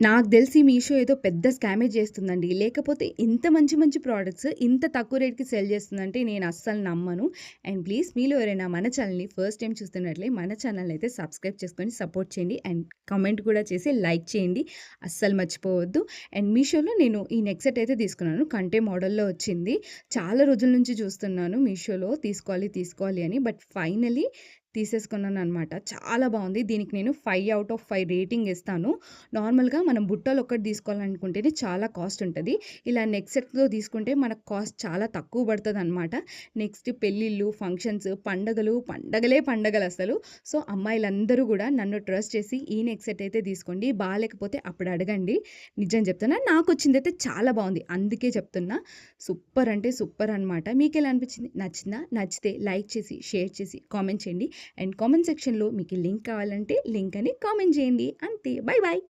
నాకు తెలిసి మీషో ఏదో పెద్ద స్కామే చేస్తుందండి. లేకపోతే ఇంత మంచి మంచి ప్రొడక్ట్స్ ఇంత తక్కువ రేట్‌కి సెల్ చేస్తుందంటే నేను అస్సలు నమ్మను. అండ్ ప్లీజ్ మీలో ఎవరైనా మన ఛానెల్‌ని ఫస్ట్ టైమ్ చూస్తున్నట్లే మన ఛానెల్‌ని అయితే సబ్స్క్రైబ్ చేసుకొని సపోర్ట్ చేయండి. అండ్ కామెంట్ కూడా చేసి లైక్ చేయండి. అస్సలు మర్చిపోవద్దు. అండ్ మీషోలో నేను ఈ నెక్ సెట్ అయితే తీసుకున్నాను. కంటే మోడల్‌లో వచ్చింది. చాలా రోజుల నుంచి చూస్తున్నాను మీషోలో తీసుకోవాలి, తీసుకోవాలి అని. బట్ ఫైనల్లీ తీసేసుకున్నాననమాట. చాలా బావుంది. దీనికి నేను 5 ఔట్ ఆఫ్ 5 రేటింగ్ ఇస్తాను. నార్మల్‌గా మనం బుట్టలు ఒక్కటి తీసుకోవాలనుకుంటేనే చాలా కాస్ట్ ఉంటది. ఇలా నెక్ సెట్‌తో తీసుకుంటే మనకు కాస్ట్ చాలా తక్కువ పడతదనమాట. నెక్స్ట్ పెళ్ళిళ్ళు, ఫంక్షన్స్, పండగలే పండగలసలు. సో, అమ్మాయిలందరూ గూడా నన్ను ట్రస్ట్ చేసి ఈ నెక్ సెట్ అయితే తీసుకోండి. బాలేకపోతే అప్పుడు అడగండి. నిజం చెప్తున్నా. నాకొచ్చిందైతే చాలా బావుంది. అందుకే చెప్తున్నా. సూపర్ అంటే సూపర్ అనమాట. మీకెలా అనిపించింది? నచ్చిందా? నచ్చితే లైక్ చేసి, షేర్ చేసి, కామెంట్ చేయండి. అండ్ కామెంట్ సెక్షన్‌లో మీకు లింక్ కావాలంటే లింక్ అని కామెంట్ చేయండి. అంతే. By by.